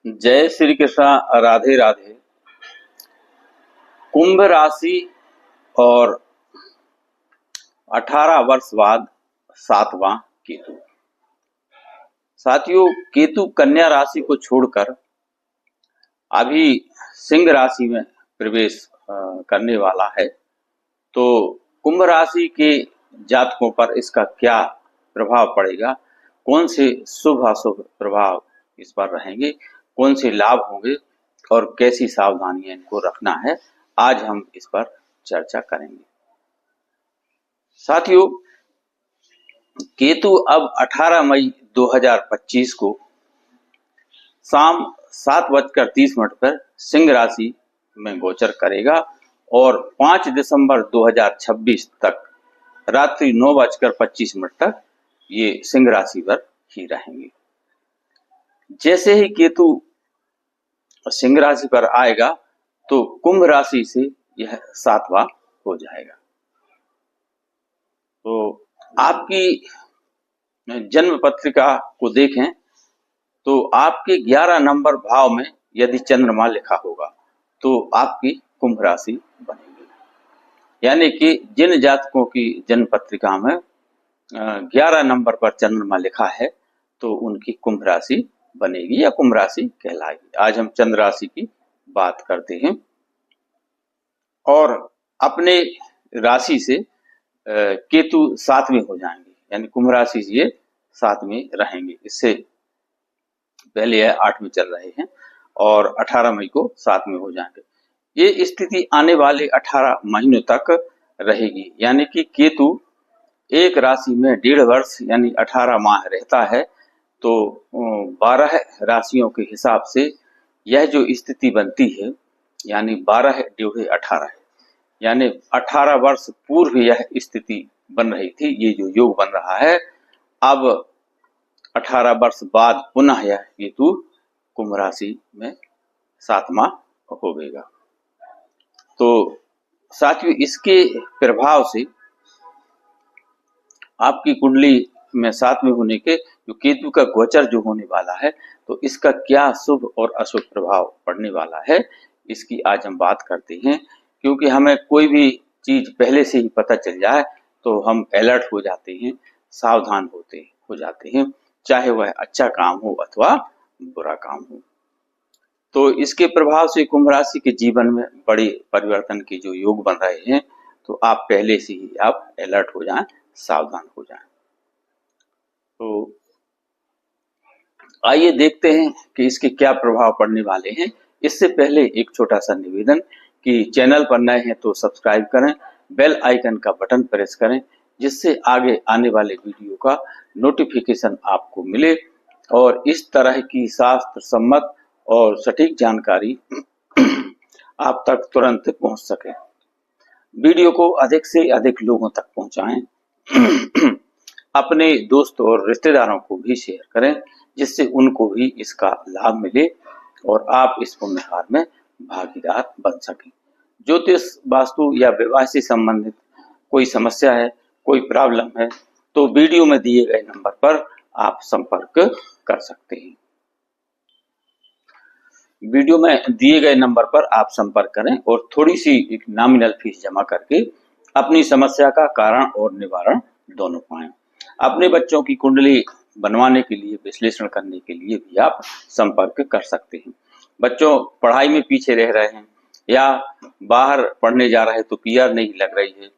जय श्री कृष्णा। राधे राधे। कुंभ राशि और 18 वर्ष बाद 7वां केतु। साथियों, केतु कन्या राशि को छोड़कर अभी सिंह राशि में प्रवेश करने वाला है। तो कुंभ राशि के जातकों पर इसका क्या प्रभाव पड़ेगा, कौन से शुभ अशुभ प्रभाव इस पर रहेंगे, कौन से लाभ होंगे और कैसी सावधानियां इनको रखना है, आज हम इस पर चर्चा करेंगे। साथियों, केतु अब 18 मई 2025 को शाम 7:30 पर सिंह राशि में गोचर करेगा और 5 दिसंबर 2026 तक रात्रि 9:25 तक ये सिंह राशि पर ही रहेंगे। जैसे ही केतु सिंह राशि पर आएगा तो कुंभ राशि से यह 7वां हो जाएगा। तो आपकी जन्म पत्रिका को देखें तो आपके 11 नंबर भाव में यदि चंद्रमा लिखा होगा तो आपकी कुंभ राशि बनेगी। यानी कि जिन जातकों की जन्म पत्रिका में 11 नंबर पर चंद्रमा लिखा है तो उनकी कुंभ राशि बनेगी या कुंभ राशि कहलाएगी। आज हम चंद्र राशि की बात करते हैं और अपने राशि से केतु 7वें हो जाएंगे, यानी कुंभ राशि से ये 7वें रहेंगे। इससे पहले यह 8वें चल रहे हैं और 18 मई को 7वें हो जाएंगे। ये स्थिति आने वाले 18 महीनों तक रहेगी, यानी कि केतु एक राशि में 1.5 वर्ष यानी 18 माह रहता है। तो 12 राशियों के हिसाब से यह जो स्थिति बनती है यानी 12 × 18 है, यानी 18 वर्ष पूर्व यह स्थिति बन रही थी। ये जो योग बन रहा है अब 18 वर्ष बाद पुनः यह केतु कुंभ राशि में 7वां होगा। तो साथियों, इसके प्रभाव से आपकी कुंडली में 7वें होने के जो केतु का गोचर जो होने वाला है तो इसका क्या शुभ और अशुभ प्रभाव पड़ने वाला है, इसकी आज हम बात करते हैं। क्योंकि हमें कोई भी चीज पहले से ही पता चल जाए तो हम अलर्ट हो जाते हैं, सावधान हो जाते हैं, चाहे वह अच्छा काम हो अथवा बुरा काम हो। तो इसके प्रभाव से कुंभ राशि के जीवन में बड़े परिवर्तन के जो योग बन रहे हैं, तो आप पहले से ही आप अलर्ट हो जाएं, सावधान हो जाएं। तो आइए देखते हैं कि इसके क्या प्रभाव पड़ने वाले हैं। इससे पहले एक छोटा सा निवेदन कि चैनल पर नए हैं तो सब्सक्राइब करें, बेल आइकन का बटन प्रेस करें, जिससे आगे आने वाले वीडियो का नोटिफिकेशन आपको मिले और इस तरह की शास्त्र सम्मत और सटीक जानकारी आप तक तुरंत पहुंच सके। वीडियो को अधिक से अधिक लोगों तक पहुंचाएं। अपने दोस्तों और रिश्तेदारों को भी शेयर करें, जिससे उनको भी इसका लाभ मिले और आप इस पुण्य कार्य में भागीदार बन सकें। ज्योतिष, वास्तु या विवाह से संबंधित कोई समस्या है, कोई प्रॉब्लम है तो वीडियो में दिए गए नंबर पर आप संपर्क कर सकते हैं। वीडियो में दिए गए नंबर पर आप संपर्क करें और थोड़ी सी एक नॉमिनल फीस जमा करके अपनी समस्या का कारण और निवारण दोनों पाएं। अपने बच्चों की कुंडली बनवाने के लिए, विश्लेषण करने के लिए भी आप संपर्क कर सकते हैं। बच्चों पढ़ाई में पीछे रह रहे हैं या बाहर पढ़ने जा रहे हैं तो पीआर नहीं लग रही है,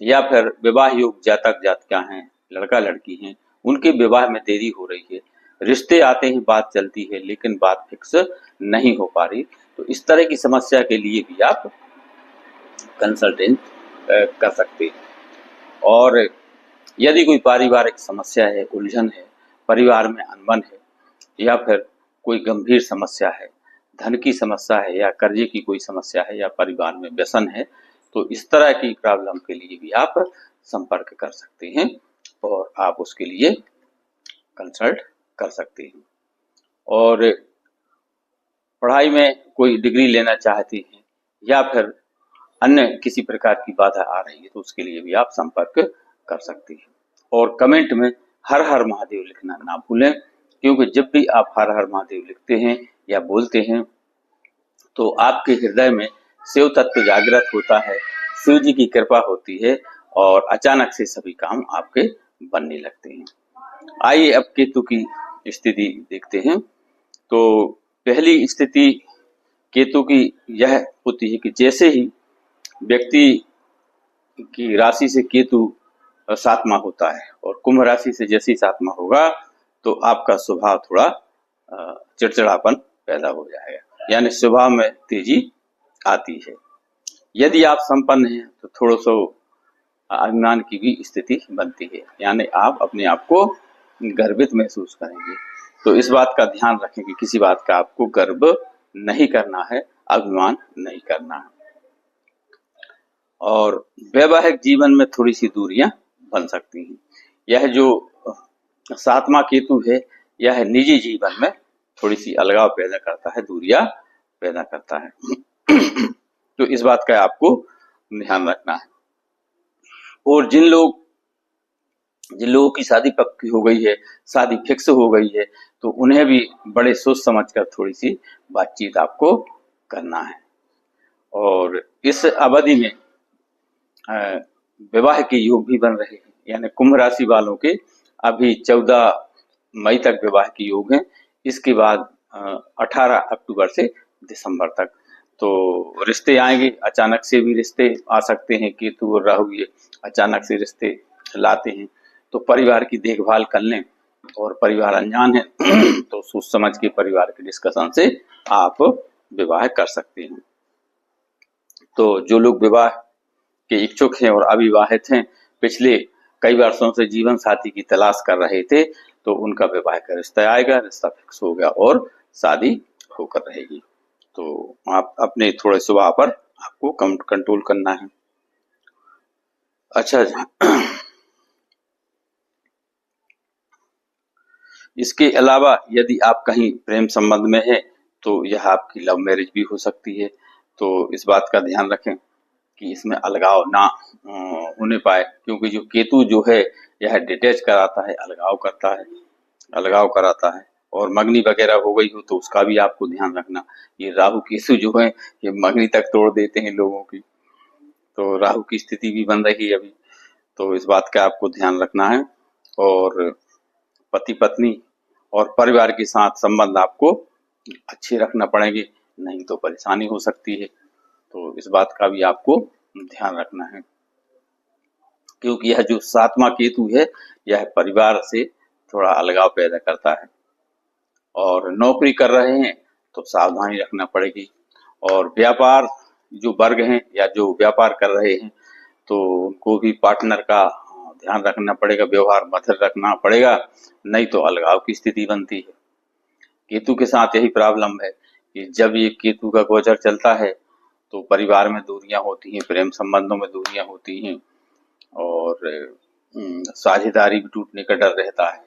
या फिर विवाह योग जातक जातिका हैं, लड़का लड़की हैं, उनके विवाह में देरी हो रही है, रिश्ते आते हैं, बात चलती है लेकिन बात फिक्स नहीं हो पा रही, तो इस तरह की समस्या के लिए भी आप कंसल्टेंट कर सकते हैं। और यदि कोई पारिवारिक समस्या है, उलझन है, परिवार में अनबन है या फिर कोई गंभीर समस्या है, धन की समस्या है या कर्जे की कोई समस्या है या परिवार में व्यसन है, तो इस तरह की प्रॉब्लम के लिए भी आप संपर्क कर सकते हैं और आप उसके लिए कंसल्ट कर सकते हैं। और पढ़ाई में कोई डिग्री लेना चाहते हैं या फिर अन्य किसी प्रकार की बाधा आ रही है तो उसके लिए भी आप संपर्क कर सकते हैं। और कमेंट में हर हर महादेव लिखना ना भूलें, क्योंकि जब भी आप हर हर महादेव लिखते हैं या बोलते हैं तो आपके हृदय में शिव तत्व जागृत होता है, शिव जी की कृपा होती है और अचानक से सभी काम आपके बनने लगते हैं। आइए अब केतु की स्थिति देखते हैं। तो पहली स्थिति केतु की यह होती है कि जैसे ही व्यक्ति की राशि से केतु सातवां होता है और कुंभ राशि से जैसे ही सातवां होगा तो आपका स्वभाव थोड़ा चिड़चिड़ापन पैदा हो जाएगा, यानी स्वभाव में तेजी आती है। यदि आप संपन्न हैं तो थोड़ा सा अभिमान की भी स्थिति बनती है, यानी आप अपने आप को गर्वित महसूस करेंगे। तो इस बात का ध्यान रखें कि किसी बात का आपको गर्व नहीं करना है, अभिमान नहीं करना है। और वैवाहिक जीवन में थोड़ी सी दूरियां बन सकती हैं। यह जो सातवां केतु है यह निजी जीवन में थोड़ी सी अलगाव पैदा करता है, दूरियां पैदा करता है। तो इस बात का आपको ध्यान रखना है। और जिन लोगों की शादी पक्की हो गई है, शादी फिक्स हो गई है, तो उन्हें भी बड़े सोच समझकर थोड़ी सी बातचीत आपको करना है। और इस अवधि में विवाह के योग भी बन रहे हैं, यानी कुंभ राशि वालों के अभी 14 मई तक विवाह के योग हैं। इसके बाद 18 अक्टूबर से दिसंबर तक तो रिश्ते आएंगे, अचानक से भी रिश्ते आ सकते हैं। केतु और राहु ये अचानक से रिश्ते लाते हैं, तो परिवार की देखभाल कर लें। और परिवार अनजान है तो सोच समझ के परिवार के डिस्कशन से आप विवाह कर सकते हैं। तो जो लोग विवाह के इच्छुक हैं और अविवाहित हैं, पिछले कई वर्षों से जीवन साथी की तलाश कर रहे थे, तो उनका विवाह का रिश्ता आएगा, रिश्ता फिक्स हो गया और शादी होकर रहेगी। तो आप अपने थोड़े स्वभाव पर आपको कंट्रोल करना है। अच्छा, इसके अलावा यदि आप कहीं प्रेम संबंध में हैं तो यह आपकी लव मैरिज भी हो सकती है। तो इस बात का ध्यान रखें कि इसमें अलगाव ना होने पाए, क्योंकि जो केतु जो है यह डिटैच कराता है, अलगाव करता है, अलगाव कराता है। और मगनी वगैरह हो गई हो तो उसका भी आपको ध्यान रखना। ये राहु केतु जो है ये मगनी तक तोड़ देते हैं लोगों की, तो राहु की स्थिति भी बन रही है अभी, तो इस बात का आपको ध्यान रखना है। और पति पत्नी और परिवार के साथ संबंध आपको अच्छे रखना पड़ेंगे, नहीं तो परेशानी हो सकती है। तो इस बात का भी आपको ध्यान रखना है, क्योंकि यह जो सातवां केतु है यह परिवार से थोड़ा अलगाव पैदा करता है। और नौकरी कर रहे हैं तो सावधानी रखना पड़ेगी। और व्यापार जो वर्ग हैं या जो व्यापार कर रहे हैं तो उनको भी पार्टनर का ध्यान रखना पड़ेगा, व्यवहार मधुर रखना पड़ेगा, नहीं तो अलगाव की स्थिति बनती है। केतु के साथ यही प्रॉब्लम है कि जब ये केतु का गोचर चलता है तो परिवार में दूरियां होती हैं, प्रेम संबंधों में दूरियां होती हैं और साझेदारी भी टूटने का डर रहता है,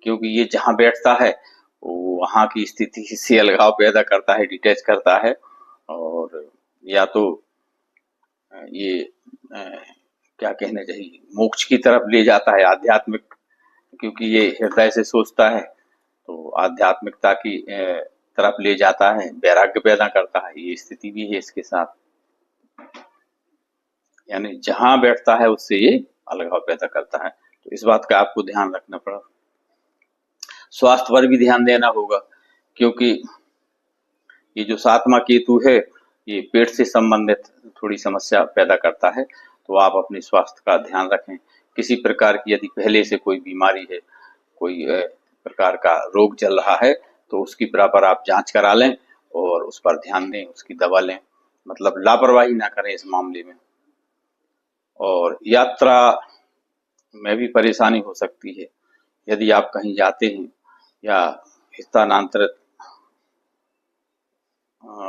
क्योंकि ये जहां बैठता है वहां की स्थिति से अलगाव पैदा करता है, डिटैच करता है। और या तो ये क्या कहना चाहिए, मोक्ष की तरफ ले जाता है, आध्यात्मिक, क्योंकि ये हृदय से सोचता है तो आध्यात्मिकता की तरफ ले जाता है, वैराग्य पैदा करता है। ये स्थिति भी है इसके साथ, यानी जहां बैठता है उससे ये अलगाव पैदा करता है। तो इस बात का आपको ध्यान रखना पड़ा। स्वास्थ्य पर भी ध्यान देना होगा, क्योंकि ये जो सातवां केतु है ये पेट से संबंधित थोड़ी समस्या पैदा करता है। तो आप अपने स्वास्थ्य का ध्यान रखें। किसी प्रकार की यदि पहले से कोई बीमारी है, कोई प्रकार का रोग चल रहा है, तो उसकी बराबर आप जांच करा लें और उस पर ध्यान दें, उसकी दवा लें, मतलब लापरवाही ना करें इस मामले में। और यात्रा में भी परेशानी हो सकती है, यदि आप कहीं जाते हैं या स्थानांतरित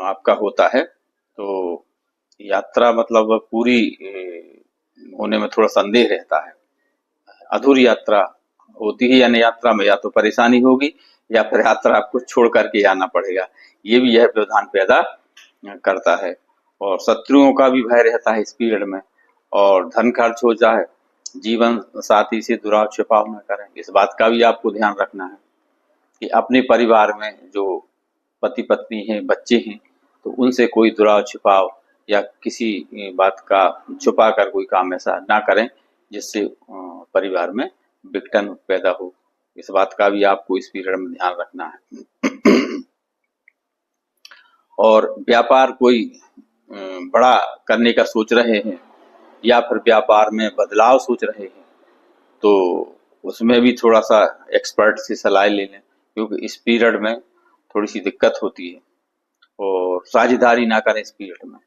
आपका होता है तो यात्रा मतलब पूरी होने में थोड़ा संदेह रहता है। अधूरी यात्रा होती है, यानी यात्रा में या तो परेशानी होगी या फिर यात्रा आपको छोड़ करके आना पड़ेगा, ये भी यह व्यवधान पैदा करता है। और शत्रुओं का भी भय रहता है इस पीरियड में, और धन खर्च हो जाए, जीवन साथी से दुराव छिपाव न करें, इस बात का भी आपको ध्यान रखना है कि अपने परिवार में जो पति पत्नी हैं, बच्चे हैं, तो उनसे कोई दुराव छिपाव या किसी बात का छुपा कर कोई काम ऐसा ना करें जिससे परिवार में विघटन पैदा हो। इस बात का भी आपको इस पीरियड में ध्यान रखना है। और व्यापार कोई बड़ा करने का सोच रहे हैं या फिर व्यापार में बदलाव सोच रहे हैं, तो उसमें भी थोड़ा सा एक्सपर्ट से सलाह ले लें, क्योंकि इस पीरियड में थोड़ी सी दिक्कत होती है। और साझेदारी ना करें इस पीरियड में।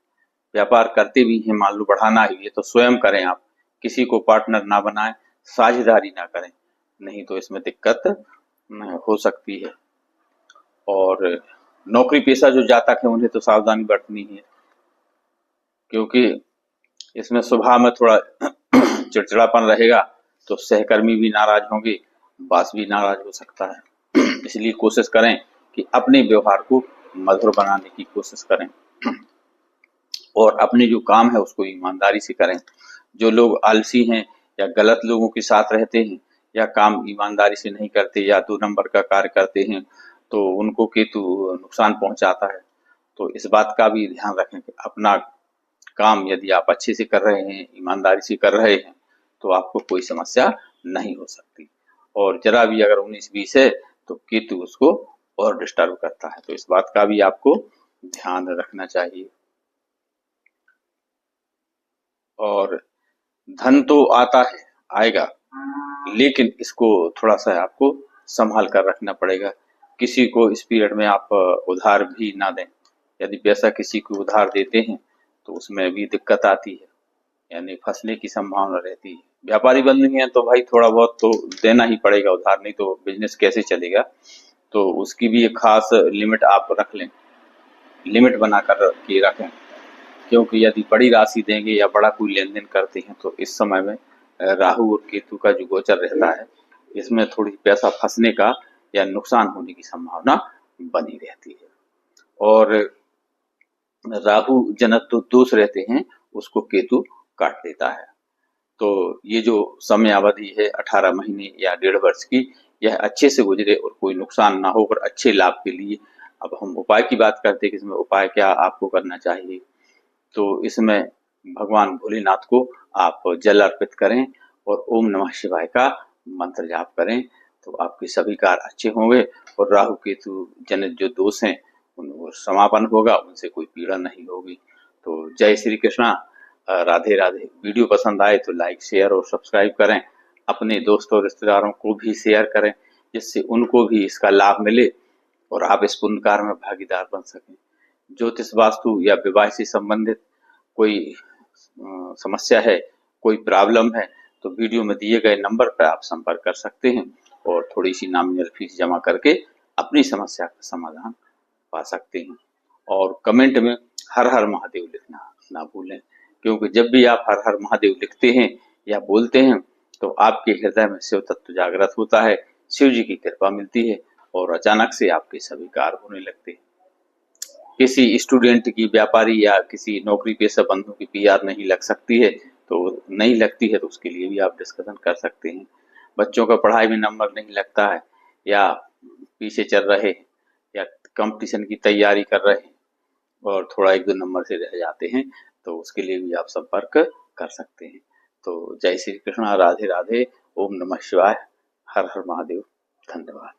व्यापार करते भी हैं, मान लो बढ़ाना ही है तो स्वयं करें आप, किसी को पार्टनर ना बनाएं, साझेदारी ना करें, नहीं तो इसमें दिक्कत हो सकती है। और नौकरी पेशा जो जातक है उन्हें तो सावधानी बरतनी है, क्योंकि इसमें स्वभाव में थोड़ा चिड़चिड़ापन रहेगा, तो सहकर्मी भी नाराज होंगे, बॉस भी नाराज हो सकता है। इसलिए कोशिश करें कि अपने व्यवहार को मधुर बनाने की कोशिश करें और अपने जो काम है उसको ईमानदारी से करें। जो लोग आलसी हैं या गलत लोगों के साथ रहते हैं या काम ईमानदारी से नहीं करते या 2 नंबर का कार्य करते हैं, तो उनको केतु नुकसान पहुंचाता है। तो इस बात का भी ध्यान रखें कि अपना काम यदि आप अच्छे से कर रहे हैं, ईमानदारी से कर रहे हैं, तो आपको कोई समस्या नहीं हो सकती। और जरा भी अगर 19-20 है तो केतु उसको और डिस्टर्ब करता है, तो इस बात का भी आपको ध्यान रखना चाहिए। और धन तो आता है, आएगा, लेकिन इसको थोड़ा सा आपको संभाल कर रखना पड़ेगा। किसी को इस पीरियड में आप उधार भी ना दें। यदि पैसा किसी को उधार देते हैं तो उसमें भी दिक्कत आती है, यानी फंसने की संभावना रहती है। व्यापारी बंधु हैं तो भाई थोड़ा बहुत तो देना ही पड़ेगा उधार, नहीं तो बिजनेस कैसे चलेगा। तो उसकी भी एक खास लिमिट आप रख लें, लिमिट बना कर के रखें, क्योंकि यदि बड़ी राशि देंगे या बड़ा कोई लेन देन करते हैं तो इस समय में राहु और केतु का जो गोचर रहता है, इसमें थोड़ी पैसा फंसने का या नुकसान होने की संभावना बनी रहती है। और राहु जनक जो दोष रहते हैं उसको केतु काट देता है। तो ये जो समय अवधि है 18 महीने या 1.5 वर्ष की, यह अच्छे से गुजरे और कोई नुकसान ना हो और अच्छे लाभ के लिए अब हम उपाय की बात करते हैं कि इसमें उपाय क्या आपको करना चाहिए। तो इसमें भगवान भोलेनाथ को आप जल अर्पित करें और ओम नमः शिवाय का मंत्र जाप करें, तो आपके सभी कार्य अच्छे होंगे और राहु केतु जनित जो दोष हैं उनको समापन होगा, उनसे कोई पीड़ा नहीं होगी। तो जय श्री कृष्णा, राधे राधे। वीडियो पसंद आए तो लाइक शेयर और सब्सक्राइब करें, अपने दोस्तों और रिश्तेदारों को भी शेयर करें, जिससे उनको भी इसका लाभ मिले और आप इस पुण्य कार्य में भागीदार बन सकें। ज्योतिष वास्तु या विवाह से संबंधित कोई समस्या है, कोई प्रॉब्लम है, तो वीडियो में दिए गए नंबर पर आप संपर्क कर सकते हैं और थोड़ी सी नॉमिनल फीस जमा करके अपनी समस्या का समाधान पा सकते हैं। और कमेंट में हर हर महादेव लिखना ना भूलें, क्योंकि जब भी आप हर हर महादेव लिखते हैं या बोलते हैं तो आपके हृदय में शिव तत्व जागृत होता है, शिव जी की कृपा मिलती है और अचानक से आपके सभी कार्य होने लगते हैं। किसी स्टूडेंट की, व्यापारी या किसी नौकरी पेशा बंधु की पीआर नहीं लग सकती है, तो नहीं लगती है तो उसके लिए भी आप डिस्कशन कर सकते हैं। बच्चों का पढ़ाई में नंबर नहीं लगता है या पीछे चल रहे हैं या कंपटीशन की तैयारी कर रहे हैं और थोड़ा 1-2 नंबर से रह जाते हैं, तो उसके लिए भी आप संपर्क कर सकते हैं। तो जय श्री कृष्ण, राधे राधे, ओम नमः शिवाय, हर हर महादेव। धन्यवाद।